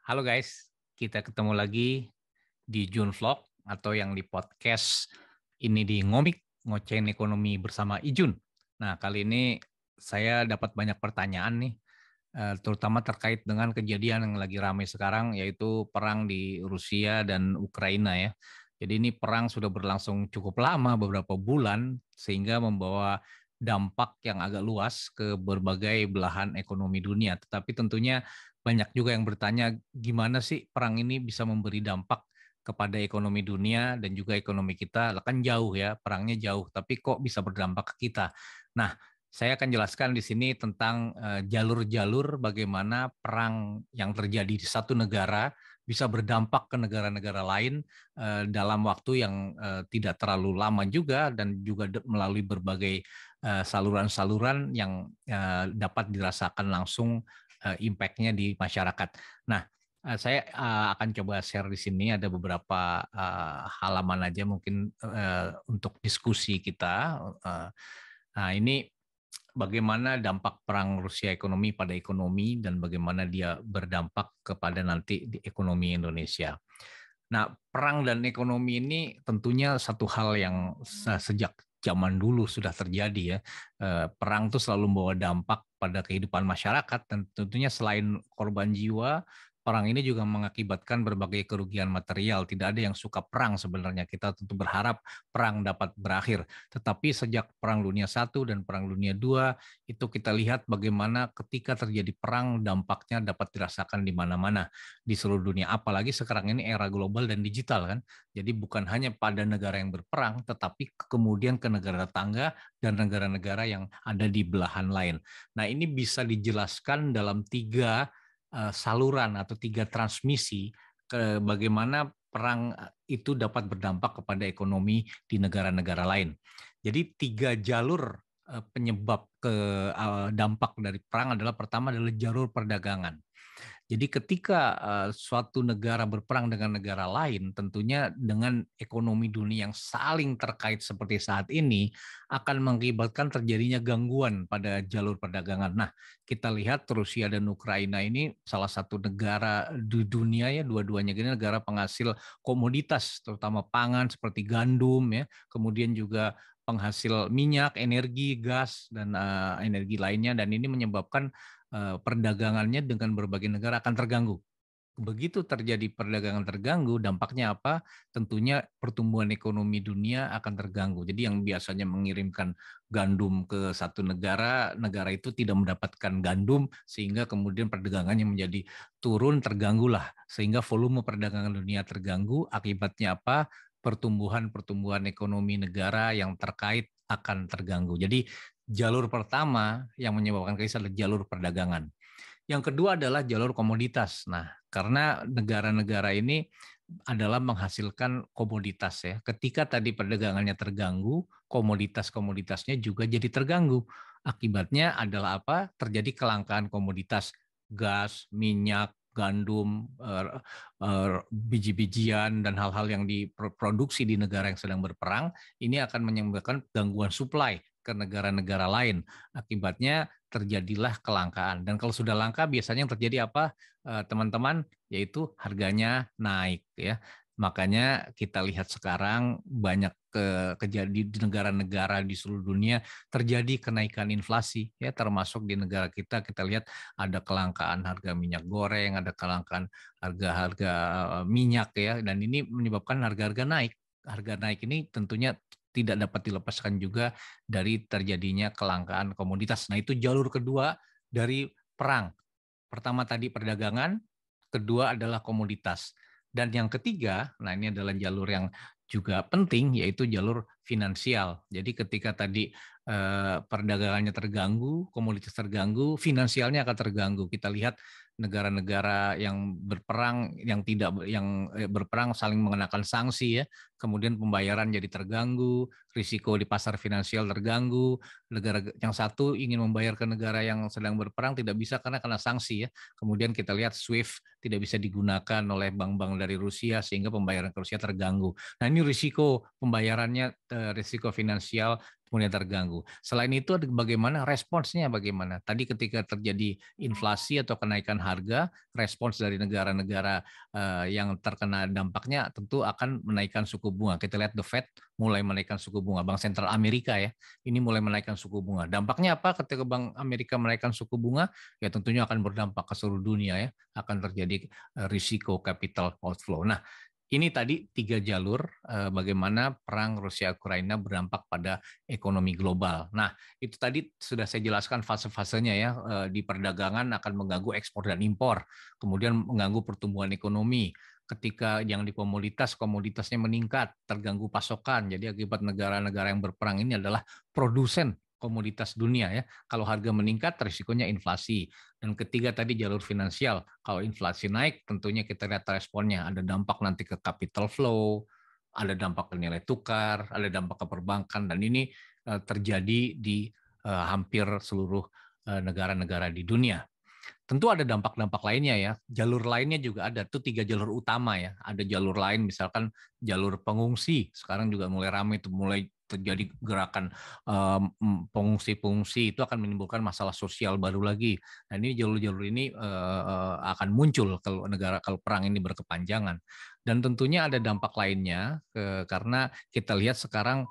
Halo guys, kita ketemu lagi di Jun Vlog atau yang di podcast ini di Ngomik, Ngocein Ekonomi bersama Ijun. Nah, kali ini saya dapat banyak pertanyaan nih, terutama terkait dengan kejadian yang lagi ramai sekarang, yaitu perang di Rusia dan Ukraina ya. Jadi ini perang sudah berlangsung cukup lama, beberapa bulan, sehingga membawa dampak yang agak luas ke berbagai belahan ekonomi dunia. Tetapi tentunya banyak juga yang bertanya gimana sih perang ini bisa memberi dampak kepada ekonomi dunia dan juga ekonomi kita. Lah kan jauh ya, perangnya jauh, tapi kok bisa berdampak ke kita. Nah, saya akan jelaskan di sini tentang jalur-jalur bagaimana perang yang terjadi di satu negara bisa berdampak ke negara-negara lain dalam waktu yang tidak terlalu lama juga dan juga melalui berbagai saluran-saluran yang dapat dirasakan langsung impact-nya di masyarakat. Nah, saya akan coba share di sini ada beberapa halaman aja mungkin untuk diskusi kita. Nah, ini bagaimana dampak perang Rusia ekonomi pada ekonomi dan bagaimana dia berdampak kepada nanti di ekonomi Indonesia. Nah, perang dan ekonomi ini tentunya satu hal yang sejak zaman dulu sudah terjadi ya. Perang itu selalu membawa dampak pada kehidupan masyarakat dan tentunya selain korban jiwa, perang ini juga mengakibatkan berbagai kerugian material. Tidak ada yang suka perang sebenarnya. Kita tentu berharap perang dapat berakhir. Tetapi sejak Perang Dunia I dan Perang Dunia II itu kita lihat bagaimana ketika terjadi perang dampaknya dapat dirasakan di mana-mana di seluruh dunia. Apalagi sekarang ini era global dan digital kan. Jadi bukan hanya pada negara yang berperang, tetapi kemudian ke negara tetangga dan negara-negara yang ada di belahan lain. Nah, ini bisa dijelaskan dalam tiga saluran atau tiga transmisi ke bagaimana perang itu dapat berdampak kepada ekonomi di negara-negara lain. Jadi tiga jalur penyebab ke dampak dari perang adalah pertama adalah jalur perdagangan. Jadi ketika suatu negara berperang dengan negara lain, tentunya dengan ekonomi dunia yang saling terkait seperti saat ini, akan mengakibatkan terjadinya gangguan pada jalur perdagangan. Nah, kita lihat Rusia dan Ukraina ini salah satu negara di dunia ya, dua-duanya ini negara penghasil komoditas, terutama pangan seperti gandum ya, kemudian juga penghasil minyak, energi, gas, dan energi lainnya, dan ini menyebabkan perdagangannya dengan berbagai negara akan terganggu. Begitu terjadi perdagangan terganggu, dampaknya apa? Tentunya pertumbuhan ekonomi dunia akan terganggu. Jadi yang biasanya mengirimkan gandum ke satu negara, negara itu tidak mendapatkan gandum, sehingga kemudian perdagangannya menjadi turun, terganggu lah. Sehingga volume perdagangan dunia terganggu, akibatnya apa? Pertumbuhan ekonomi negara yang terkait akan terganggu. Jadi jalur pertama yang menyebabkan krisis adalah jalur perdagangan. Yang kedua adalah jalur komoditas. Nah, karena negara-negara ini adalah menghasilkan komoditas ya. Ketika tadi perdagangannya terganggu, komoditas-komoditasnya juga jadi terganggu. Akibatnya adalah apa? Terjadi kelangkaan komoditas gas, minyak, gandum, biji-bijian, dan hal-hal yang diproduksi di negara yang sedang berperang, ini akan menyebabkan gangguan supply ke negara-negara lain. Akibatnya terjadilah kelangkaan. Dan kalau sudah langka, biasanya yang terjadi apa, teman-teman? Yaitu harganya naik ya. Makanya kita lihat sekarang banyak kejadian di negara-negara di seluruh dunia terjadi kenaikan inflasi ya, termasuk di negara kita lihat ada kelangkaan harga minyak goreng, ada kelangkaan harga-harga minyak ya, dan ini menyebabkan harga-harga naik. Harga naik ini tentunya tidak dapat dilepaskan juga dari terjadinya kelangkaan komoditas. Nah, itu jalur kedua dari perang. Pertama tadi perdagangan, kedua adalah komoditas. Dan yang ketiga, nah ini adalah jalur yang juga penting, yaitu jalur finansial. Jadi ketika tadi perdagangannya terganggu, komoditas terganggu, finansialnya akan terganggu. Kita lihat negara-negara yang berperang, yang berperang saling mengenakan sanksi ya, kemudian pembayaran jadi terganggu, risiko di pasar finansial terganggu, negara yang satu ingin membayar ke negara yang sedang berperang tidak bisa karena kena sanksi ya. Kemudian kita lihat SWIFT tidak bisa digunakan oleh bank-bank dari Rusia sehingga pembayaran ke Rusia terganggu. Nah, ini risiko pembayarannya risiko finansial kemudian terganggu. Selain itu bagaimana responsnya bagaimana? Tadi ketika terjadi inflasi atau kenaikan harga, respons dari negara-negara yang terkena dampaknya tentu akan menaikkan suku bunga. Kita lihat The Fed mulai menaikkan suku bunga, Bank Sentral Amerika ya, ini mulai menaikkan suku bunga. Dampaknya apa ketika Bank Amerika menaikkan suku bunga? Ya tentunya akan berdampak ke seluruh dunia ya, akan terjadi risiko capital outflow. Nah, ini tadi 3 jalur bagaimana perang Rusia-Ukraina berdampak pada ekonomi global. Nah, itu tadi sudah saya jelaskan fase-fasenya ya. Di perdagangan akan mengganggu ekspor dan impor, kemudian mengganggu pertumbuhan ekonomi. Ketika yang di komoditasnya meningkat, terganggu pasokan. Jadi akibat negara-negara yang berperang ini adalah produsen komoditas dunia ya. Kalau harga meningkat, risikonya inflasi. Dan ketiga tadi jalur finansial. Kalau inflasi naik, tentunya kita lihat responnya. Ada dampak nanti ke capital flow, ada dampak ke nilai tukar, ada dampak ke perbankan. Dan ini terjadi di hampir seluruh negara-negara di dunia. Tentu ada dampak-dampak lainnya ya. Jalur lainnya juga ada. Itu 3 jalur utama ya. Ada jalur lain misalkan jalur pengungsi. Sekarang juga mulai ramai itu, mulai terjadi gerakan pengungsi-pengungsi itu akan menimbulkan masalah sosial baru lagi. Nah, ini jalur-jalur ini akan muncul kalau perang ini berkepanjangan. Dan tentunya ada dampak lainnya karena kita lihat sekarang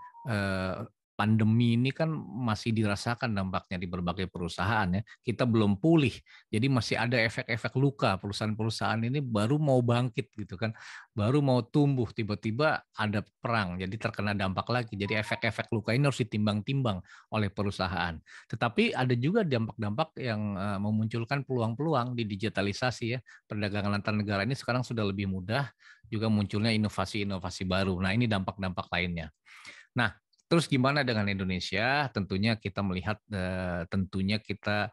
pandemi ini kan masih dirasakan dampaknya di berbagai perusahaan ya. Kita belum pulih. Jadi masih ada efek-efek luka. Perusahaan-perusahaan ini baru mau bangkit gitu kan. Baru mau tumbuh, tiba-tiba ada perang. Jadi terkena dampak lagi. Jadi efek-efek luka ini harus ditimbang-timbang oleh perusahaan. Tetapi ada juga dampak-dampak yang memunculkan peluang-peluang di digitalisasi ya. Perdagangan antar negara ini sekarang sudah lebih mudah, juga munculnya inovasi-inovasi baru. Nah, ini dampak-dampak lainnya. Nah, terus gimana dengan Indonesia? Tentunya kita melihat, tentunya kita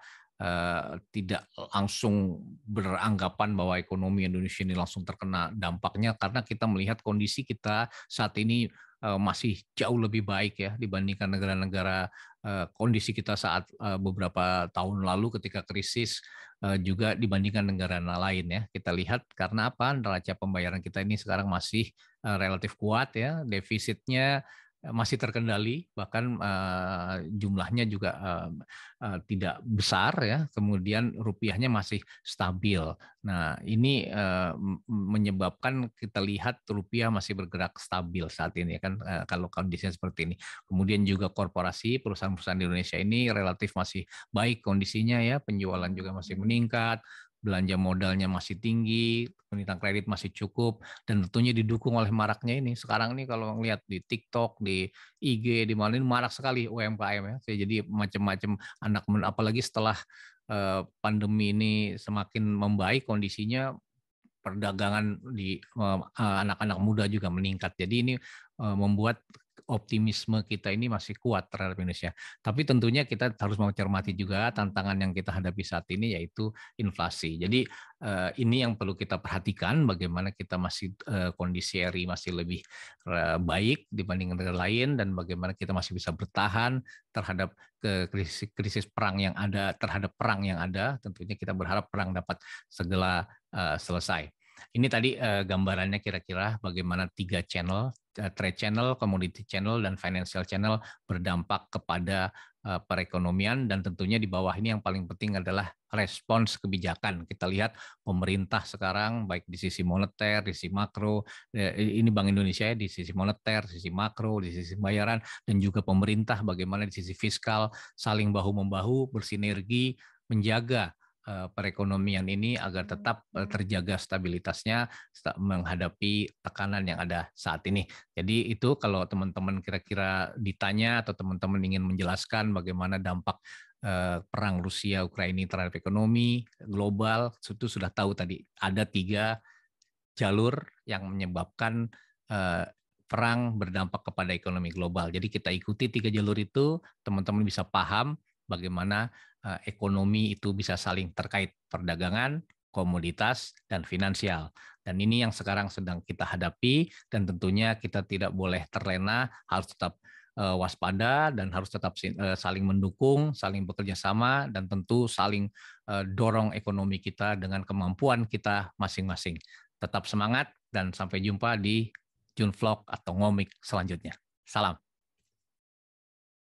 tidak langsung beranggapan bahwa ekonomi Indonesia ini langsung terkena dampaknya, karena kita melihat kondisi kita saat ini masih jauh lebih baik ya dibandingkan negara-negara, kondisi kita saat beberapa tahun lalu ketika krisis, juga dibandingkan negara lain ya. Kita lihat karena apa? Neraca pembayaran kita ini sekarang masih relatif kuat ya, defisitnya masih terkendali, bahkan jumlahnya juga tidak besar ya, kemudian rupiahnya masih stabil. Nah, ini menyebabkan kita lihat rupiah masih bergerak stabil saat ini kan, kalau kondisinya seperti ini. Kemudian juga korporasi, perusahaan-perusahaan di Indonesia ini relatif masih baik kondisinya ya, penjualan juga masih meningkat, belanja modalnya masih tinggi, permintaan kredit masih cukup, dan tentunya didukung oleh maraknya ini. Sekarang ini kalau ngelihat di TikTok, di IG, di mana ini marak sekali UMKM ya. Jadi macam-macam anak, apalagi setelah pandemi ini semakin membaik kondisinya, perdagangan di anak-anak muda juga meningkat. Jadi ini membuat optimisme kita ini masih kuat terhadap Indonesia. Tapi tentunya kita harus mencermati juga tantangan yang kita hadapi saat ini, yaitu inflasi. Jadi ini yang perlu kita perhatikan, bagaimana kita masih kondisi RI masih lebih baik dibanding negara lain, dan bagaimana kita masih bisa bertahan terhadap krisis perang yang ada, terhadap perang yang ada. Tentunya kita berharap perang dapat segera selesai. Ini tadi gambarannya kira-kira bagaimana 3 channel, trade channel, commodity channel, dan financial channel berdampak kepada perekonomian, dan tentunya di bawah ini yang paling penting adalah respons kebijakan. Kita lihat pemerintah sekarang baik di sisi moneter, di sisi makro, ini Bank Indonesia ya, di sisi moneter, di sisi makro, di sisi pembayaran, dan juga pemerintah bagaimana di sisi fiskal saling bahu-membahu bersinergi menjaga perekonomian ini agar tetap terjaga stabilitasnya menghadapi tekanan yang ada saat ini. Jadi itu kalau teman-teman kira-kira ditanya atau teman-teman ingin menjelaskan bagaimana dampak perang Rusia Ukraina terhadap ekonomi global, itu sudah tahu tadi ada 3 jalur yang menyebabkan perang berdampak kepada ekonomi global. Jadi kita ikuti 3 jalur itu, teman-teman bisa paham bagaimana ekonomi itu bisa saling terkait, perdagangan, komoditas, dan finansial. Dan ini yang sekarang sedang kita hadapi, dan tentunya kita tidak boleh terlena, harus tetap waspada, dan harus tetap saling mendukung, saling bekerja sama, dan tentu saling dorong ekonomi kita dengan kemampuan kita masing-masing. Tetap semangat, dan sampai jumpa di June Vlog atau Ngomik selanjutnya. Salam.